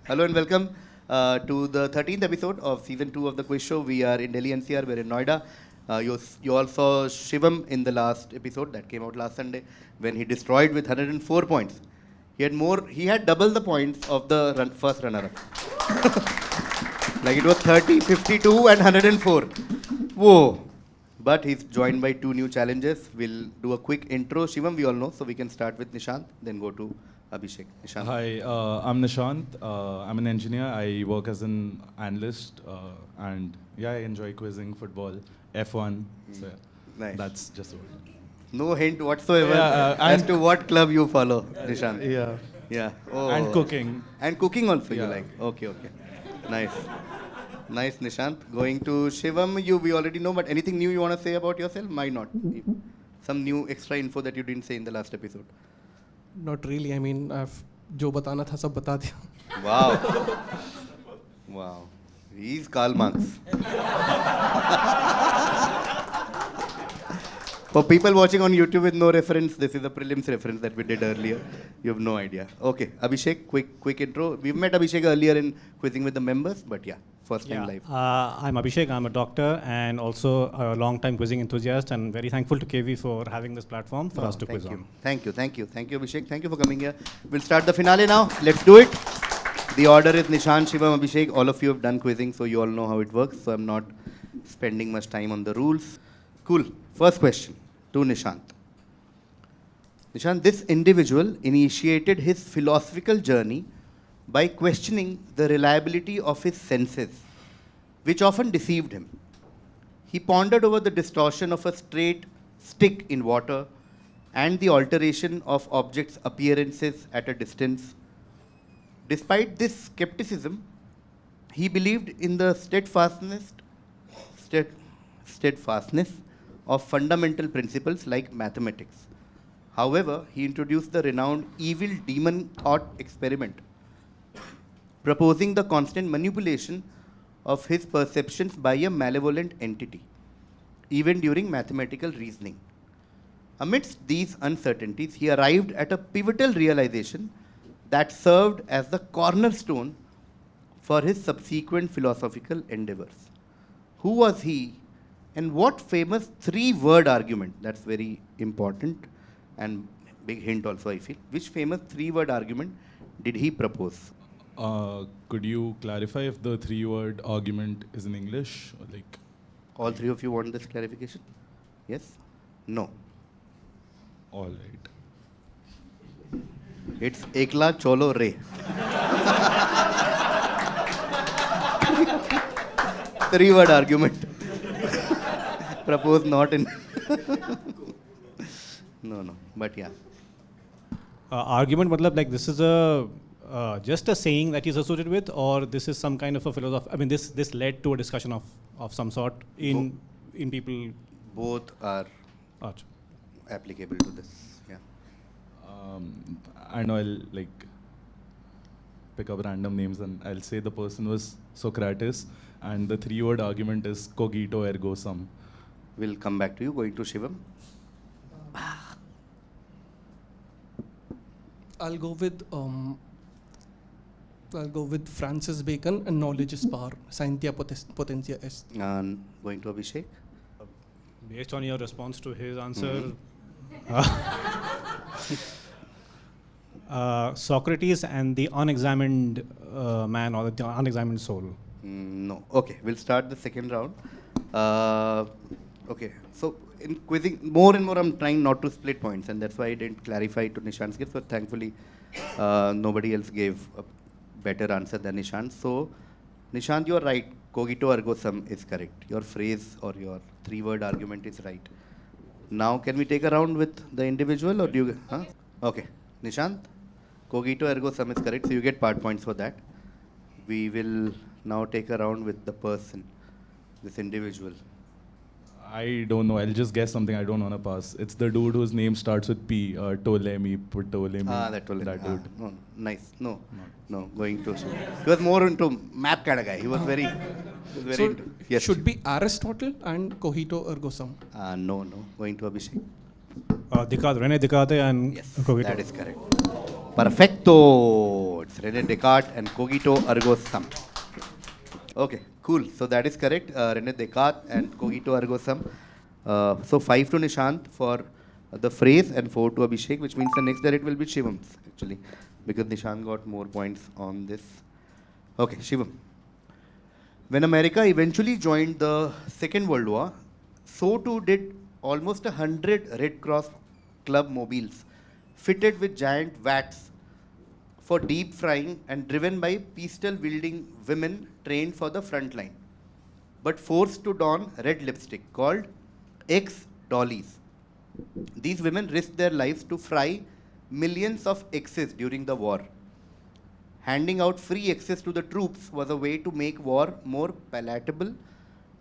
Hello and welcome to the 13th episode of season 2 of the quiz show. We are in Delhi NCR, we're in Noida. You all saw Shivam in the last episode that came out last Sunday when he destroyed with 104 points. He had double the points of the first runner-up. Like it was 30, 52 and 104. Whoa. But he's joined by two new challenges. We'll do a quick intro. Shivam, we all know, so we can start with Nishant, then go to Abhishek. Nishant. Hi, I'm Nishant. I'm an engineer. I work as an analyst, and yeah, I enjoy quizzing football, F1. So yeah, Nice. that's just it. No hint whatsoever Yeah, as to what club you follow, Nishant. Yeah, Yeah. Oh. and cooking. And cooking also you Yeah. like. Okay, okay. Nice. Nice, Nishant. Going to Shivam, we already know, but anything new you want to say about yourself? Might not. Some new extra info that you didn't say in the last episode. Not really. I mean, I've जो बताना था सब बता दिया. Wow. Wow. He's Karl Marx. For people watching on YouTube with no reference, this is a prelims reference that we did earlier. You have no idea. Okay, Abhishek, quick intro. We've met Abhishek earlier in quizzing with the members, but yeah, first time live. I'm Abhishek. I'm a doctor and also a long-time quizzing enthusiast, and very thankful to KV for having this platform for us to quiz on. Thank you, Abhishek. Thank you for coming here. We'll start the finale now. Let's do it. The order is Nishant, Shivam, Abhishek. All of you have done quizzing, so you all know how it works. So I'm not spending much time on the rules. Cool. First question to Nishant. Nishant, this individual initiated his philosophical journey by questioning the reliability of his senses, which often deceived him. He pondered over the distortion of a straight stick in water and the alteration of objects' appearances at a distance. Despite this skepticism, he believed in the steadfastness of fundamental principles like mathematics. However, he introduced the renowned evil demon thought experiment, proposing the constant manipulation of his perceptions by a malevolent entity, even during mathematical reasoning. Amidst these uncertainties, he arrived at a pivotal realization that served as the cornerstone for his subsequent philosophical endeavors. Who was he, and what famous three-word argument, that's very important and big hint also I feel, which famous three-word argument did he propose? Could you clarify if the three-word argument is in English? Or like, All three of you want this clarification? Yes? No. all right. It's Ekla Cholo Re. Three-word argument. Proposed not in... No. But yeah. Argument, matlab, like this is a just a saying that he's associated with, or this is some kind of a philosophy. I mean, this led to a discussion of some sort in people. Both are Achha. applicable to this. Yeah. I know I'll like pick up random names and I'll say the person was Socrates, and the three-word argument is cogito ergo sum. We'll come back to you. Going to Shivam. I'll go with Francis Bacon and knowledge is power. Scientia potentia est. And going to Abhishek. Based on your response to his answer, Socrates and the unexamined man, or the unexamined soul. No. Okay, we'll start the second round. Okay, so in quizzing, more and more I'm trying not to split points, and that's why I didn't clarify to Nishant's case, but thankfully nobody else gave a better answer than Nishant. So, Nishant, you're right. Cogito ergo sum is correct. Your phrase or your three-word argument is right. Now, can we take a round with the individual, or do you... Huh? Okay, Nishant, cogito ergo sum is correct, so you get part points for that. We will now take a round with the person, this individual. I don't know. I'll just guess something. I don't want to pass. It's the dude whose name starts with P. Ptolemy. That Ptolemy. That dude. No, nice. No. Going to... He was more into map kind of guy. He was very... So into, yes. should be Aristotle and cogito ergo sum. No. Going to Abhishek. René Descartes and Yes, Cogito. that is correct. Perfecto. It's Rene Descartes and Cogito ergo sum. Okay, cool. So that is correct. Rene Descartes and Cogito ergo sum. So 5 to Nishant for the phrase and 4 to Abhishek, which means the next direct will be Shivam's actually, because Nishant got more points on this. Okay, Shivam. When America eventually joined the Second World War, so too did almost 100 Red Cross Club mobiles fitted with giant vats for deep frying and driven by pistol-wielding women trained for the front line, but forced to don red lipstick called ex-dollies. These women risked their lives to fry millions of exes during the war. Handing out free access to the troops was a way to make war more palatable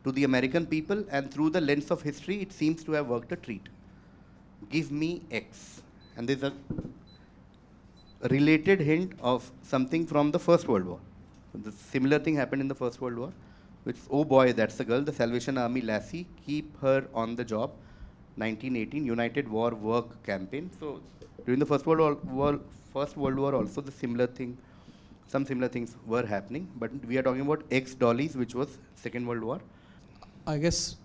to the American people, and through the lens of history, it seems to have worked a treat. Give me X. And there's a related hint of something from the First World War. The similar thing happened in the First World War, which, oh boy, that's the girl, the Salvation Army lassie, keep her on the job, 1918, United War Work Campaign. So during the First World War also the similar thing, some similar things were happening, but we are talking about ex-dollies, which was Second World War. I guess,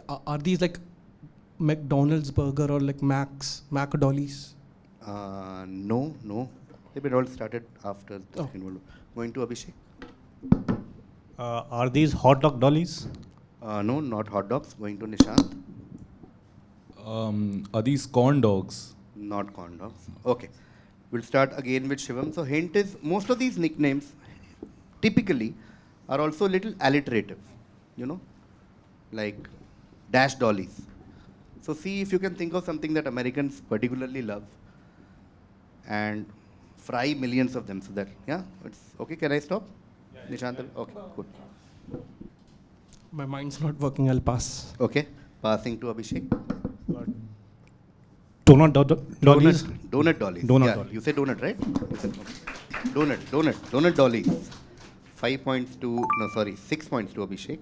are these like McDonald's burger or like Mac Dollies? No. They were all started after the Second World War. Going to Abhishek. Are these hot dog dollies? No, not hot dogs. Going to Nishant. Are these corn dogs? Not corn dogs. Okay. We'll start again with Shivam. So hint is, most of these nicknames typically are also a little alliterative, you know, like dash dollies. So see if you can think of something that Americans particularly love and fry millions of them. So that, yeah, it's okay. Can I stop? Yeah. Nishant? Okay, good. My mind's not working, I'll pass. Okay, passing to Abhishek. Donut dollies? Donut dollies. Donut Yeah, dollies. you say donut, right? You said donut dollies. 5 points to, no, sorry, 6 points to Abhishek.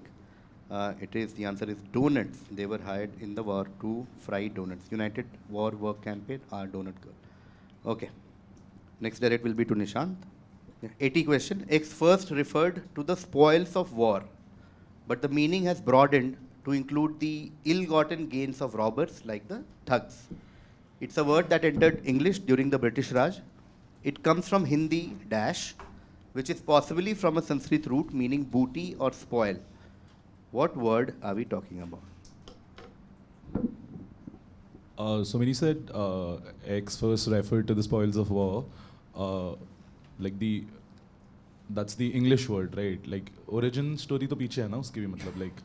The answer is donuts. They were hired in the war to fry donuts. United War Work Campaign, our donut girl. Okay. Next direct will be to Nishant. 80 question. X first referred to the spoils of war, but the meaning has broadened to include the ill-gotten gains of robbers like the thugs. It's a word that entered English during the British Raj. It comes from Hindi dash, which is possibly from a Sanskrit root meaning booty or spoil. What word are we talking about? So when you said X first referred to the spoils of war, that's the English word, right? Like origin story to piche hai na uski bhi matlab like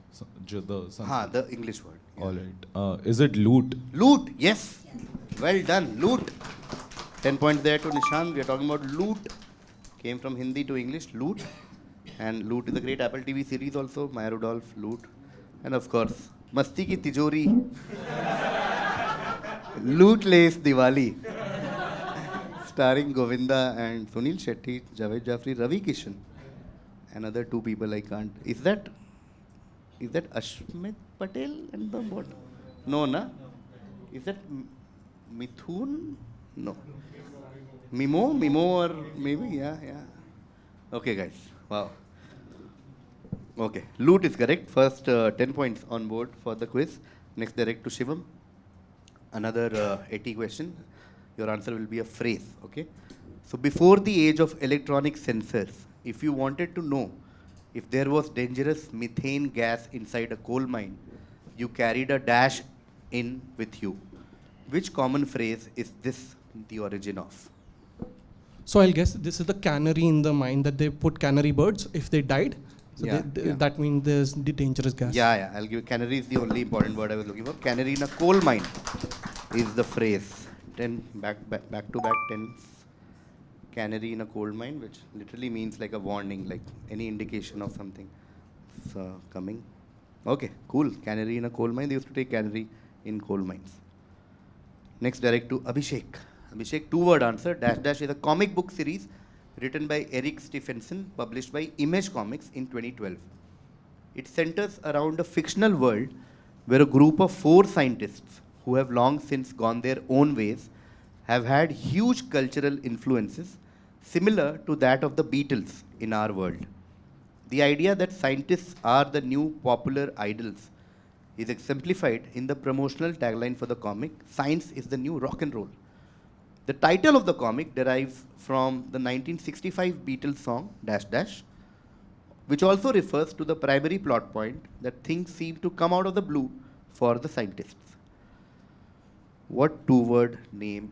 The English word. Yeah. All right. Is it loot? Loot, yes. Well done, loot. 10 points there to Nishant. We are talking about loot. Came from Hindi to English, loot. And Loot is a great Apple TV series also. Maya Rudolph, Loot. And of course, Masti Ki Tijori. Loot-less Diwali. Starring Govinda and Sunil Shetty, Javed Jafri, Ravi Kishan. And other two people I can't. Is that Ashmit Patel and the what? No, na? Is that Mithun? No. Mimo or maybe, yeah. Okay, guys. Wow. Okay, loot is correct. First 10 points on board for the quiz. Next direct to Shivam. Another 80 question. Your answer will be a phrase, okay? So before the age of electronic sensors, if you wanted to know if there was dangerous methane gas inside a coal mine, you carried a dash in with you. Which common phrase is this the origin of? So I'll guess this is the cannery in the mine that they put canary birds if they died. So that means there's the dangerous gas. Yeah. I'll give you cannery is the only important word I was looking for. Cannery in a coal mine is the phrase. 10 back to back 10s. Cannery in a coal mine, which literally means like a warning, like any indication of something coming. Okay, cool. Cannery in a coal mine. They used to take cannery in coal mines. Next direct to Abhishek. Abhishek, 2-word answer. Dash is a comic book series written by Eric Stephenson, published by Image Comics in 2012. It centers around a fictional world where a group of 4 scientists who have long since gone their own ways have had huge cultural influences similar to that of the Beatles in our world. The idea that scientists are the new popular idols is exemplified in the promotional tagline for the comic, "Science is the new rock and roll." The title of the comic derives from the 1965 Beatles song Dash Dash, which also refers to the primary plot point that things seem to come out of the blue for the scientists. What two-word name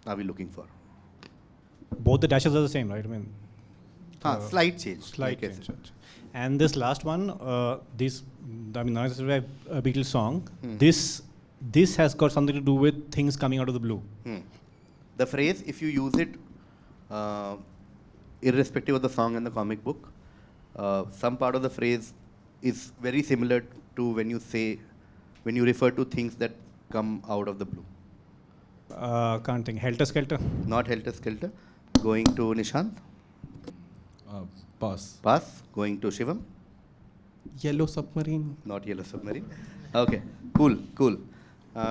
are we looking for? Both the dashes are the same, right? I mean, Slight change. slight like I change. said. And this last one, now this is a Beatles song. Hmm. This has got something to do with things coming out of the blue. The phrase, if you use it irrespective of the song and the comic book, some part of the phrase is very similar to when you refer to things that come out of the blue. Can't think. Helter Skelter. Not helter skelter. Going to Nishant. Pass. Pass. Going to Shivam. Yellow submarine. Not yellow submarine. Okay, cool.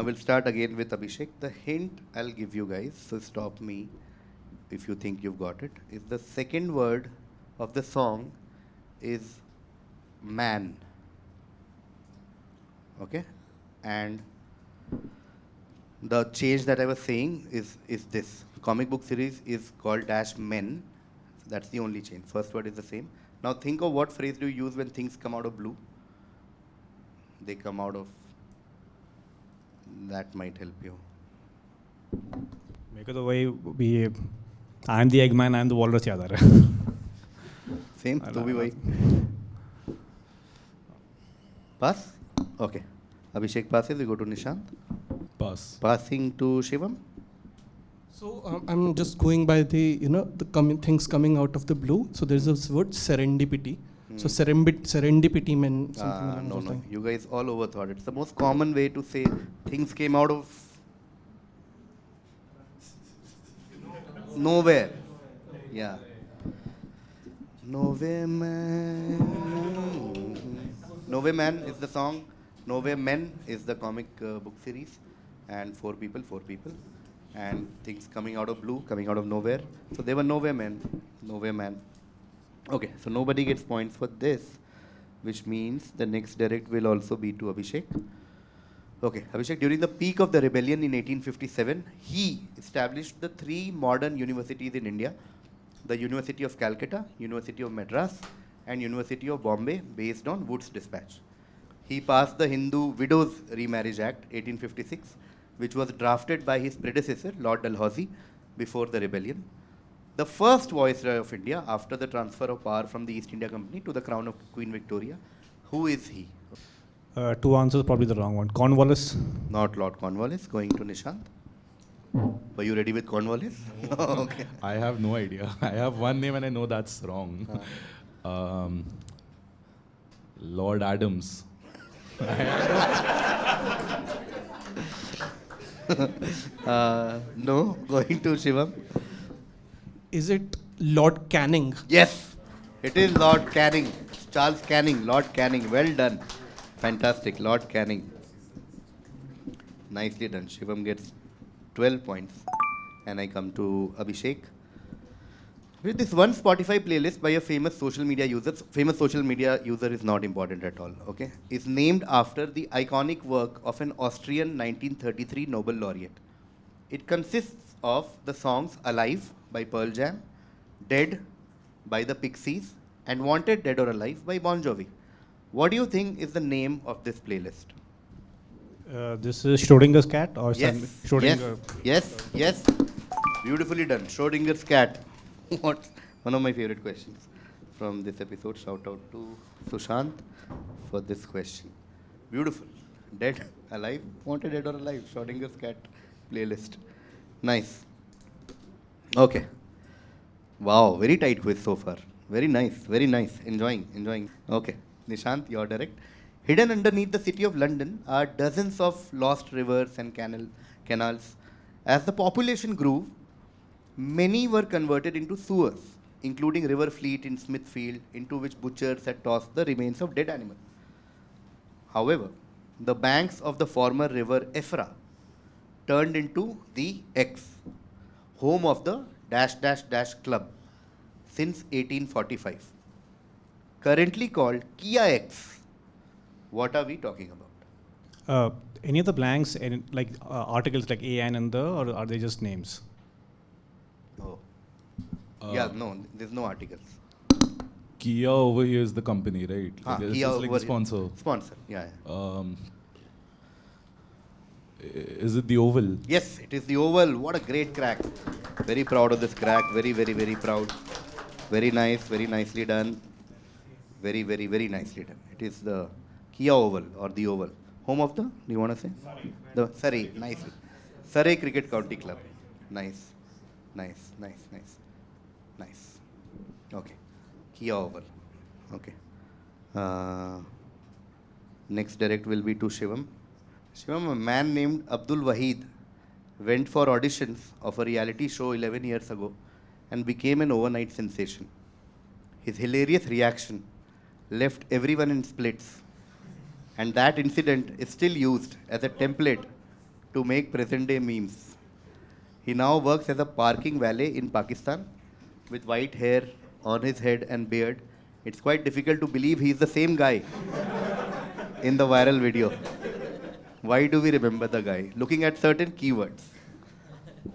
We'll start again with Abhishek. The hint I'll give you guys, so stop me if you think you've got it, is the second word of the song is man. Okay? And the change that I was saying is this. Comic book series is called Dash Men. That's the only change. First word is the same. Now think of what phrase do you use when things come out of blue? They come out of. That might help you. Because the way I'm the Eggman, I'm the Walrus yaad aa raha hai. Same? To be why? Pass? Okay. Abhishek passes, we go to Nishant. Pass. Passing to Shivam. So I'm just going by the things coming out of the blue. So there's this word serendipity. So serendipity meant something. No. You guys all overthought. It's the most common way to say things came out of nowhere. Yeah. Nowhere Man. Nowhere Man is the song. Nowhere Men is the comic book series. And four people. And things coming out of blue, coming out of nowhere. So they were Nowhere Men. Nowhere Man. Okay, so nobody gets points for this, which means the next direct will also be to Abhishek. Okay, Abhishek, during the peak of the rebellion in 1857, he established the three modern universities in India: the University of Calcutta, University of Madras, and University of Bombay, based on Wood's dispatch. He passed the Hindu Widows Remarriage Act, 1856, which was drafted by his predecessor, Lord Dalhousie, before the rebellion. The first Viceroy of India after the transfer of power from the East India Company to the crown of Queen Victoria. Who is he? Two answers, probably the wrong one. Cornwallis. Not Lord Cornwallis. Going to Nishant. Were you ready with Cornwallis? Okay. I have no idea. I have one name and I know that's wrong. Lord Adams. No. Going to Shivam. Is it Lord Canning? Yes, it is Lord Canning. Charles Canning, Lord Canning. Well done. Fantastic, Lord Canning. Nicely done. Shivam gets 12 points. And I come to Abhishek. With this one Spotify playlist by a famous social media user is not important at all, okay? Is named after the iconic work of an Austrian 1933 Nobel laureate. It consists of the songs Alive by Pearl Jam, Dead by the Pixies, and Wanted Dead or Alive by Bon Jovi. What do you think is the name of this playlist? This is Schrodinger's cat or Yes, Schrodinger. yes. Beautifully done. Schrodinger's cat. What's one of my favorite questions from this episode. Shout out to Sushant for this question. Beautiful. Dead, alive, wanted dead or alive. Schrodinger's cat playlist. Nice. Okay. Wow, very tight quiz so far. Very nice. Enjoying. Okay. Nishant, you're direct. Hidden underneath the city of London are dozens of lost rivers and canals. As the population grew, many were converted into sewers, including River Fleet in Smithfield, into which butchers had tossed the remains of dead animals. However, the banks of the former river Ephra turned into the X, home of the dash dash dash club since 1845. Currently called Kia X. What are we talking about? Any of the blanks, like articles like A, N, and the, or are they just names? Oh. Yeah, no, there's no articles. Kia over here is the company, right? Like, it's Kia just like over the here. sponsor. Sponsor, yeah. Is it the Oval? Yes, it is the Oval. What a great crack. Very proud of this crack. Very, very, very proud. Very nice, very nicely done. Very, very, very nicely done. It is the Kia Oval or the Oval. Home of the, do you want to say? The Surrey, nicely. Surrey Cricket County Club. Nice, nice, nice, nice, nice. Okay. Kia Oval. Okay. Next direct will be to Shivam. Shivam, a man named Abdul Wahid went for auditions of a reality show 11 years ago and became an overnight sensation. His hilarious reaction left everyone in splits, and that incident is still used as a template to make present-day memes. He now works as a parking valet in Pakistan with white hair on his head and beard. It's quite difficult to believe he's the same guy in the viral video. Why do we remember the guy? Looking at certain keywords.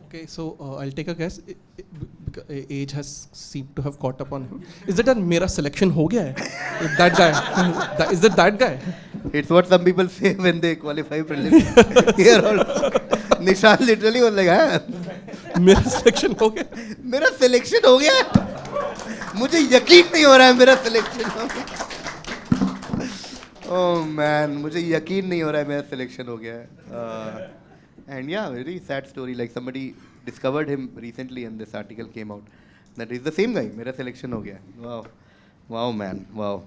Okay, so I'll take a guess. Because age has seemed to have caught up on him. Is it that mera selection ho gaya hai? That guy? Is it that guy? It's what some people say when they qualify prelims. Here also. Nishan literally was like, हाँ, Mera selection ho gaya? मेरा selection हो गया है? मुझे यकीन नहीं हो रहा है मेरा सिलेक्शन हो गया. Oh man, मुझे यकीन नहीं हो रहा है मेरा सिलेक्शन हो गया है. And yeah, very sad story. Like somebody discovered him recently and this article came out. That is the same guy. मेरा सिलेक्शन हो गया है. Wow. Wow man. Wow.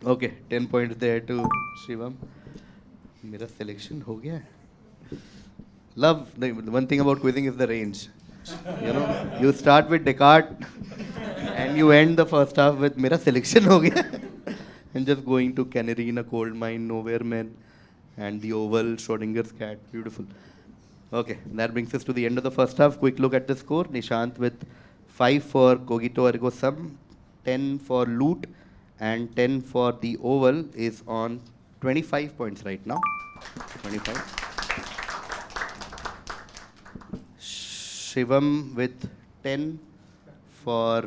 Okay, 10 points there to Shivam. मेरा selection हो गया है. Love, the one thing about quizzing is the range. You know, you start with Descartes and you end the first half with मेरा selection हो गया and just going to Canary in a Coal Mine, Nowhere Men and the Oval, Schrodinger's Cat, beautiful. Okay, that brings us to the end of the first half. Quick look at the score. Nishant with 5 for Cogito Ergo Sum, 10 for Loot and 10 for the Oval is on 25 points right now. 25. Shivam with 10 for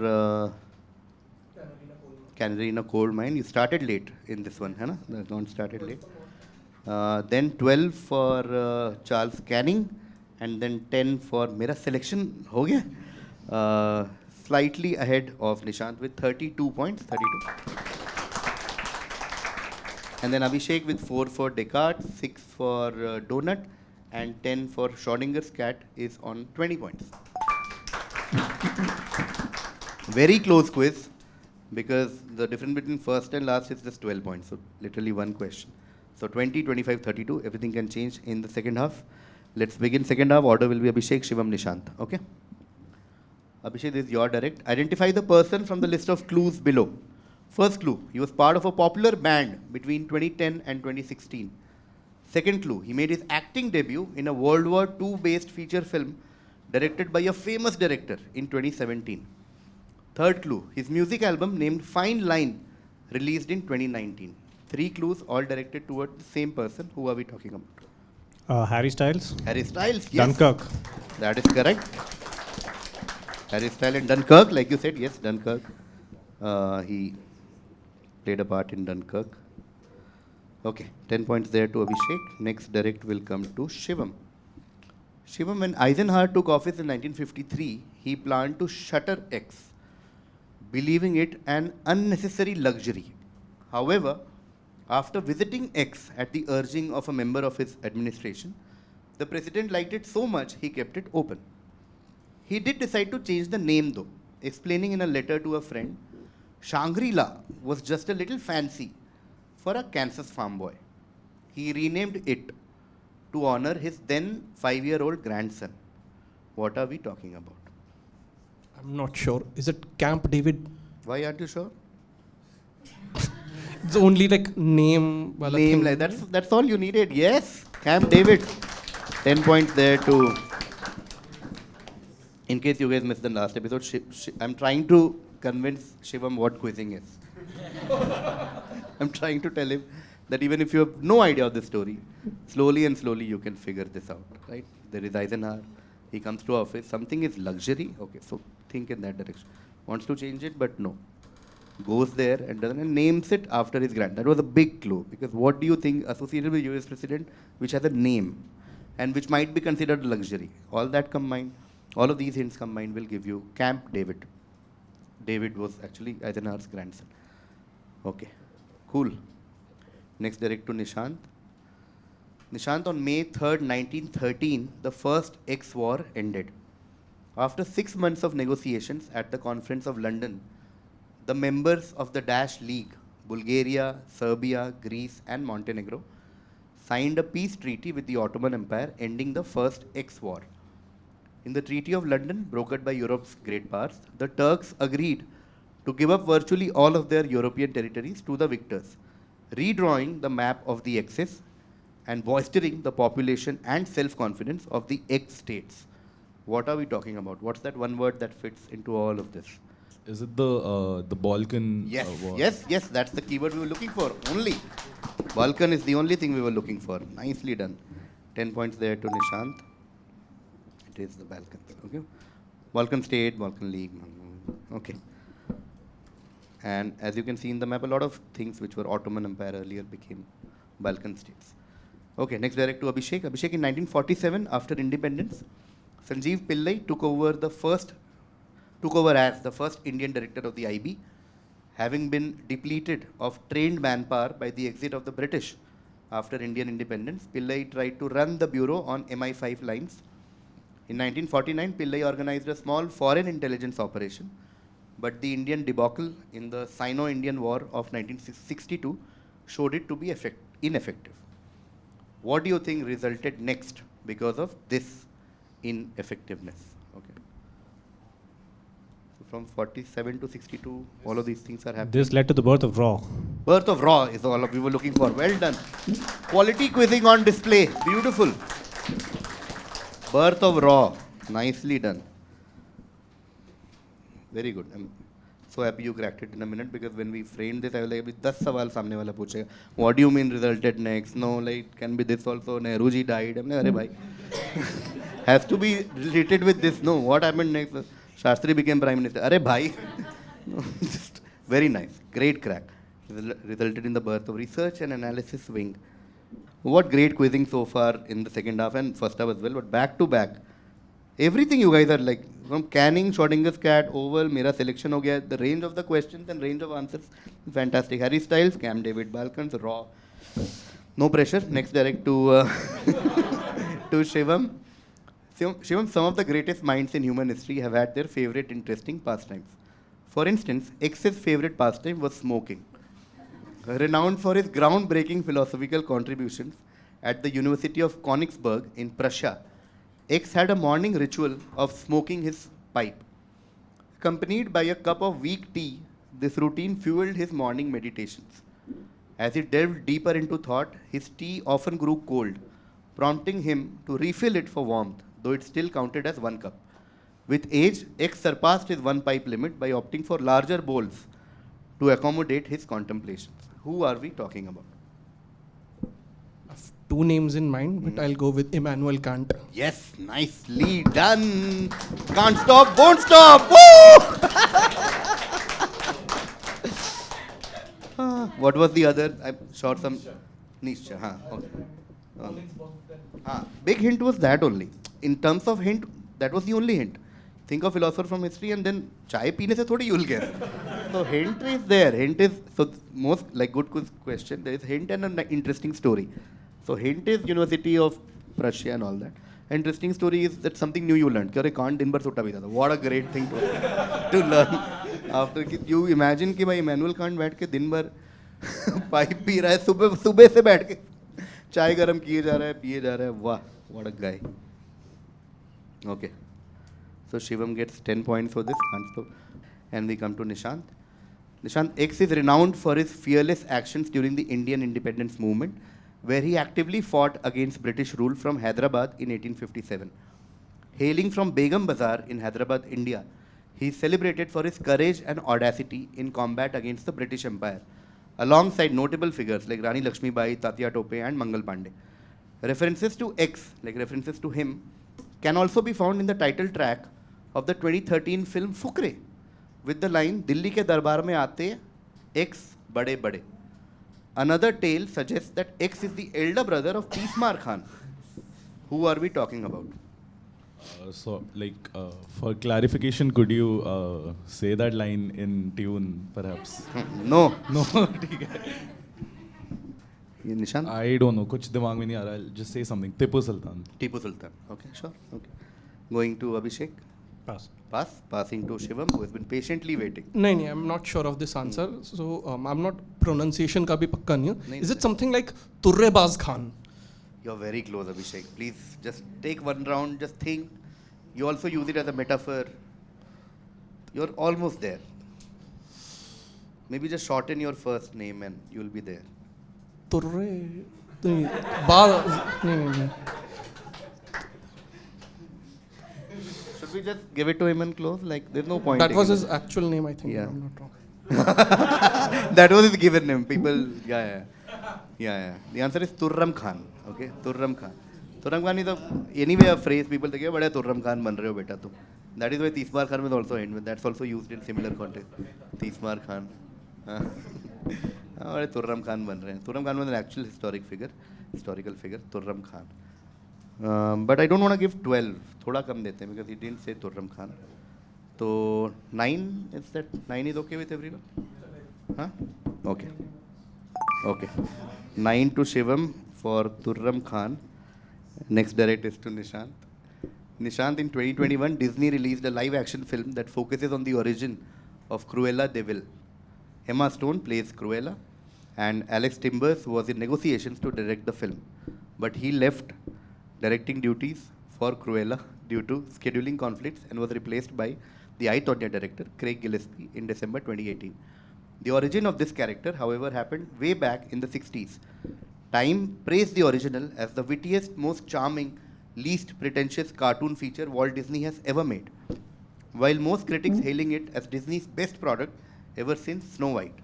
Canary in a Coal Mine. You started late in this one, hai na? The account started late. Then 12 for Charles Canning, and then 10 for Mera selection ho gaya. Slightly ahead of Nishant with 32 points. 32. And then Abhishek with 4 for Descartes, 6 for Donut, and 10 for Schrodinger's Cat is on 20 points. Very close quiz because the difference between first and last is just 12 points. So literally one question. So 20, 25, 32, everything can change in the second half. Let's begin second half. Order will be Abhishek, Shivam, Nishant. Okay? Abhishek, this is your direct. Identify the person from the list of clues below. First clue, he was part of a popular band between 2010 and 2016. Second clue, he made his acting debut in a World War II based feature film directed by a famous director in 2017. Third clue, his music album named Fine Line released in 2019. 3 clues all directed toward the same person. Who are we talking about? Harry Styles. Harry Styles, yes. Dunkirk. That is correct. Harry Styles and Dunkirk, like you said, yes, Dunkirk. He played a part in Dunkirk. Okay, 10 points there to Abhishek. Next direct will come to Shivam. Shivam, when Eisenhower took office in 1953, he planned to shutter X, believing it an unnecessary luxury. However, after visiting X at the urging of a member of his administration, the president liked it so much he kept it open. He did decide to change the name though, explaining in a letter to a friend, Shangri-La was just a little fancy for a Kansas farm boy. He renamed it to honor his then 5-year-old grandson. What are we talking about? I'm not sure. Is it Camp David? Why aren't you sure? It's only like name. Wala Name thing. like that's all you needed. Yes, Camp David. 10 points there to. In case you guys missed the last episode, I'm trying to convince Shivam what quizzing is. I'm trying to tell him that even if you have no idea of the story, slowly and slowly you can figure this out, right? There is Eisenhower. He comes to office. Something is luxury. Okay, so think in that direction. Wants to change it, but no. Goes there and doesn't and names it after his grand. That was a big clue because what do you think associated with US president which has a name and which might be considered luxury? All that combined, all of these hints combined will give you Camp David. David was actually Eisenhower's grandson. Okay, cool. Next direct to Nishant. Nishant, on May 3rd, 1913, the first X-war ended. After 6 months of negotiations at the Conference of London, the members of the Dash League, Bulgaria, Serbia, Greece, and Montenegro, signed a peace treaty with the Ottoman Empire, ending the first X-war. In the Treaty of London, brokered by Europe's great powers, the Turks agreed to give up virtually all of their European territories to the victors, redrawing the map of the Axis and bolstering the population and self-confidence of the ex-states. What are we talking about? What's that one word that fits into all of this? Is it the Balkan Yes, war? yes, that's the keyword we were looking for. Only. Balkan is the only thing we were looking for. Nicely done. 10 points there to Nishant. It is the Balkans. Okay. Balkan state, Balkan League. Okay. And as you can see in the map, a lot of things which were Ottoman Empire earlier became Balkan states. Okay, next direct to Abhishek. Abhishek, in 1947, after independence, Sanjeev Pillai took over as the first Indian director of the IB, having been depleted of trained manpower by the exit of the British. After Indian independence, Pillai tried to run the bureau on MI5 lines. In 1949, Pillai organized a small foreign intelligence operation, but the Indian debacle in the Sino-Indian War of 1962 showed it to be ineffective. What do you think resulted next because of this ineffectiveness? Okay. So from 47 to 62, all of these things are happening. This led to the birth of Raw. Birth of Raw is all we were looking for. Well done. Quality quizzing on display. Beautiful. Birth of Raw. Nicely done. Very good. I'm so happy you cracked it in a minute because when we framed this, I was like, 10 सवाल सामने वाला पूछेगा. What do you mean resulted next? No, like can be this also. Nehru ji died. I'm like, अरे भाई. Has to be related with this. No, what happened next? Shastri became prime minister. अरे भाई. Just very nice. Great crack. Resulted in the birth of research and analysis wing. What great quizzing so far in the second half and first half as well. But back to back. Everything you guys are like, from Canning, Schrodinger's cat, Oval, Mera selection ho gaya, the range of the questions and range of answers, fantastic. Harry Styles, Camp David, Balkans, Raw. No pressure. Next direct to to Shivam. Shivam, some of the greatest minds in human history have had their favorite interesting pastimes. For instance, X's favorite pastime was smoking. Renowned for his groundbreaking philosophical contributions at the University of Königsberg in Prussia, X had a morning ritual of smoking his pipe. Accompanied by a cup of weak tea, this routine fueled his morning meditations. As he delved deeper into thought, his tea often grew cold, prompting him to refill it for warmth, though it still counted as 1 cup. With age, X surpassed his 1 pipe limit by opting for larger bowls to accommodate his contemplations. Who are we talking about? Two names in mind, but I'll go with Immanuel Kant. Yes, nicely done. Can't stop, won't stop. Woo! What was the other? I shot some Nietzsche. Okay. Big hint was that only. In terms of hint, that was the only hint. Think of philosopher from history and then chai peene se thodi you'll guess. So hint is there. Hint is, so most like good question, there is hint and an interesting story. So hint is University of Prussia and all that. Interesting story is that something new you learned. Kare Kant din bhar sutta bhi tha. What a great thing to learn. After you imagine कि भाई Immanuel Kant बैठ के दिन भर pipe P रहा है सुबह से बैठ के चाय गरम किए जा रहा है पिए जा रहा है वाह what a guy. Okay. So Shivam gets 10 points for this. And we come to Nishant. Nishant, X is renowned for his fearless actions during the Indian independence movement, where he actively fought against British rule from Hyderabad in 1857. Hailing from Begum Bazar in Hyderabad, India, he is celebrated for his courage and audacity in combat against the British Empire, alongside notable figures like Rani Lakshmibai, Tatya Tope, and Mangal Pandey. References to X, like references to him, can also be found in the title track of the 2013 film Fukre, with the line Dilli ke darbar mein aate X bade bade. Another tale suggests that X is the elder brother of Tismar Khan. Who are we talking about? For clarification, could you say that line in tune, perhaps? No. No, ठीक है. ये निशान? I don't know. कुछ दिमाग में नहीं आ रहा. I'll just say something. Tipu Sultan. Tipu Sultan. Okay, sure. Okay. Going to Abhishek. Pass. Pass. Passing to Shivam, who has been patiently waiting. नहीं, I'm not sure of this answer. So I'm not pronunciation का भी पक्का नहीं हूँ. Is it something like Turrebaz Khan? You're very close, Abhishek. Please just take one round, just think. You also use it as a metaphor. You're almost there. Maybe just shorten your first name and you'll be there. Turre... नहीं. Should we just give it to him and close? Like, there's no point. That was taking his actual name, I think. Yeah. If I'm not wrong. That was his given name. People, yeah. The answer is Turram Khan. Okay, Turram Khan. Turram Khan is anyway a phrase people think, "Bada Turram Khan ban rahe ho beta tum." That is why Tismar Khan will also end with. That's also used in similar context. Tismar Khan. Bada Turram Khan ban rahe hain. Turram Khan was an actual historical figure. Turram Khan. But I don't want to give 12. Thoda kam dete hain because he didn't say Turram Khan. So 9 is that 9 is okay with everyone? Huh? Okay. 9 to Shivam for Turram Khan. Next direct is to Nishant. Nishant, in 2021, Disney released a live-action film that focuses on the origin of Cruella de Vil. Emma Stone plays Cruella, and Alex Timbers was in negotiations to direct the film, but he left directing duties for Cruella due to scheduling conflicts and was replaced by the I, Tonya director, Craig Gillespie, in December 2018. The origin of this character, however, happened way back in the 60s. Time praised the original as the wittiest, most charming, least pretentious cartoon feature Walt Disney has ever made, while most critics hailing it as Disney's best product ever since Snow White.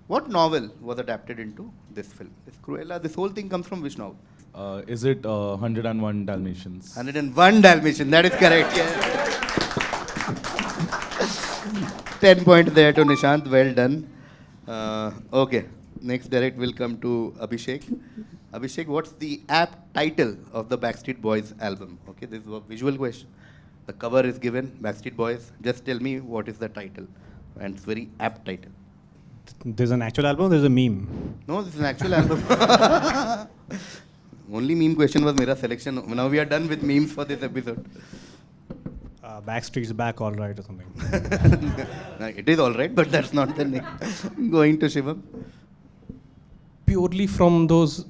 What novel was adapted into this film? This Cruella, this whole thing comes from which novel? Is it 101 Dalmatians? 101 Dalmatians, that is correct. Yeah. 10 points there to Nishant, well done. Okay, next direct will come to Abhishek. Abhishek, what's the apt title of the Backstreet Boys album? Okay, this is a visual question. The cover is given, Backstreet Boys. Just tell me what is the title. And it's very apt title. There's an actual album, there's a meme. No, this is an actual album. Only meme question was my selection. Now we are done with memes for this episode. Backstreet's Back, all right, or something. It is all right, but that's not the name. Going to Shivam. Purely from those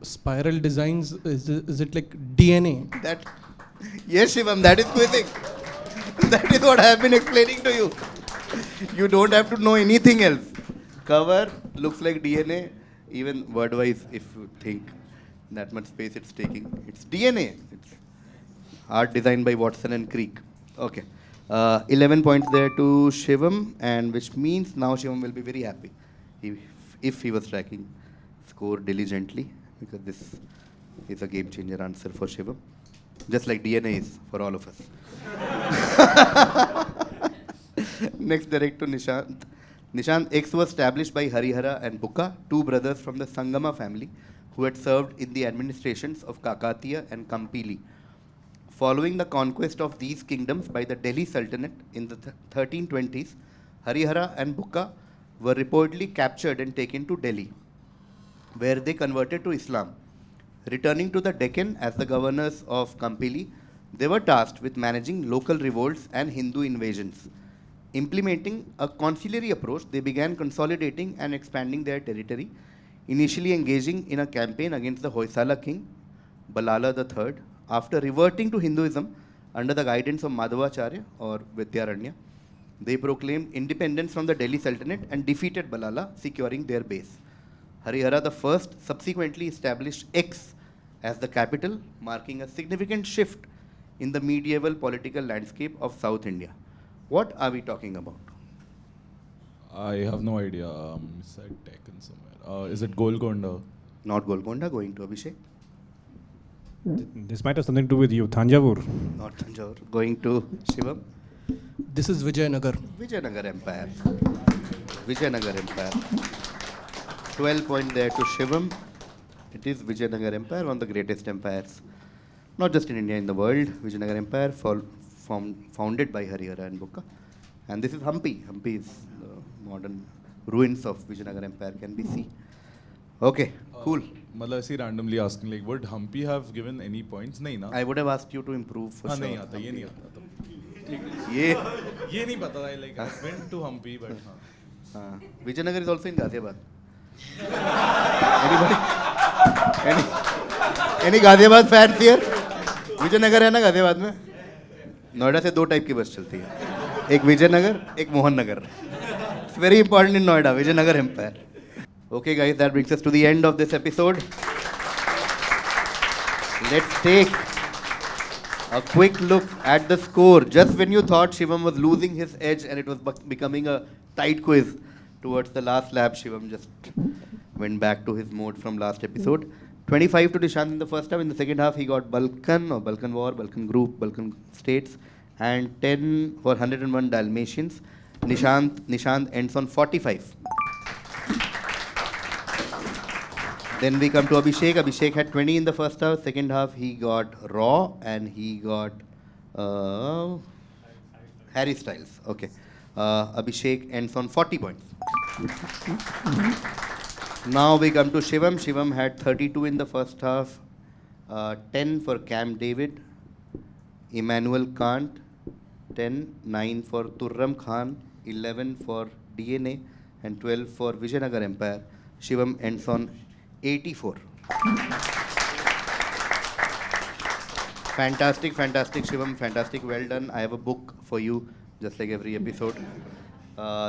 spiral designs, is it like DNA? Yes, Shivam, that is quizzing. That is what I have been explaining to you. You don't have to know anything else. Cover looks like DNA, even word-wise, if you think that much space it's taking. It's DNA. It's art designed by Watson and Crick. Okay. 11 points there to Shivam, and which means now Shivam will be very happy if he was tracking score diligently, because this is a game-changer answer for Shivam, just like DNA is for all of us. Next, direct to Nishant. Nishant, X was established by Harihara and Bukka, two brothers from the Sangama family who had served in the administrations of Kakatiya and Kampili. Following the conquest of these kingdoms by the Delhi Sultanate in the 1320s, Harihara and Bukka were reportedly captured and taken to Delhi, where they converted to Islam. Returning to the Deccan as the governors of Kampili, they were tasked with managing local revolts and Hindu invasions. Implementing a conciliatory approach, they began consolidating and expanding their territory, initially engaging in a campaign against the Hoysala king, Balala III. After reverting to Hinduism under the guidance of Madhavacharya or Vidyaranya, they proclaimed independence from the Delhi Sultanate and defeated Balala, securing their base. Harihara the first subsequently established X as the capital, marking a significant shift in the medieval political landscape of South India. What are we talking about? I have no idea. Said taken somewhere. Is it Golconda? Not Golconda, going to Abhishek. This might have something to do with you, Thanjavur. Not Tanjore, going to Shivam. This is Vijayanagar. Vijayanagar Empire. Vijayanagar Empire. 12 point there to Shivam. It is Vijayanagar Empire, one of the greatest empires, not just in India, in the world. Vijayanagar Empire, founded by Harihara and Bukka. And this is Hampi. Hampi is the modern ruins of Vijayanagar Empire can be seen. Okay, cool. मतलब ऐसे randomly asking like would Hampi have given any points? नहीं ना? I would have asked you to improve for हाँ sure. नहीं आता ये नहीं आता तो ये नहीं पता था like I went to Hampi but हाँ. Vijayanagar is also in Ghaziabad. Anybody? Any Ghaziabad fans here? Vijayanagar है ना गाजियाबाद में? नोएडा से 2 टाइप की बस चलती है, एक विजयनगर, एक Mohan Nagar. It's very important in Noida, Vijayanagar Empire. Okay guys, that brings us to the end of this episode. Let's take a quick look at the score. Just when you thought Shivam was losing his edge and it was becoming a tight quiz towards the last lap, Shivam just went back to his mode from last episode. 25 to Nishant in the first half. In the second half, he got Balkan or Balkan War, Balkan Group, Balkan States, and 10 for 101 Dalmatians. Nishant ends on 45. Then we come to Abhishek. Abhishek had 20 in the first half. Second half, he got Raw and he got Harry Styles. Okay. Abhishek ends on 40 points. Now we come to Shivam. Shivam had 32 in the first half, 10 for Cam David, Emmanuel Kant, 10, 9 for Turram Khan, 11 for DNA, and 12 for Vijayanagar Empire. Shivam ends on 84. Fantastic, fantastic, Shivam, fantastic, well done. I have a book for you, just like every episode.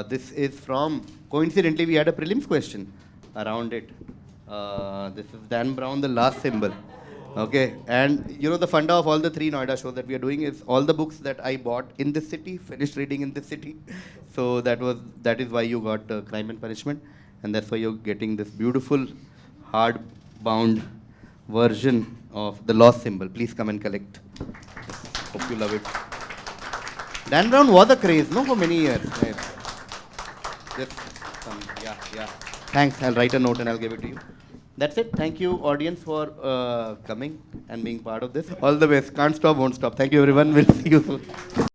This is from, coincidentally, we had a prelims question around it. This is Dan Brown, the last symbol. Okay, and you know the funda of all the 3 Noida shows that we are doing is all the books that I bought in this city, finished reading in this city. So that is why you got Crime and Punishment, and that's why you're getting this beautiful hard-bound version of the lost symbol. Please come and collect. Hope you love it. Dan Brown was a craze, no, for many years. Right? Yeah. Thanks. I'll write a note and I'll give it to you. That's it. Thank you, audience, for coming and being part of this. All the best. Can't stop, won't stop. Thank you, everyone. We'll see you soon.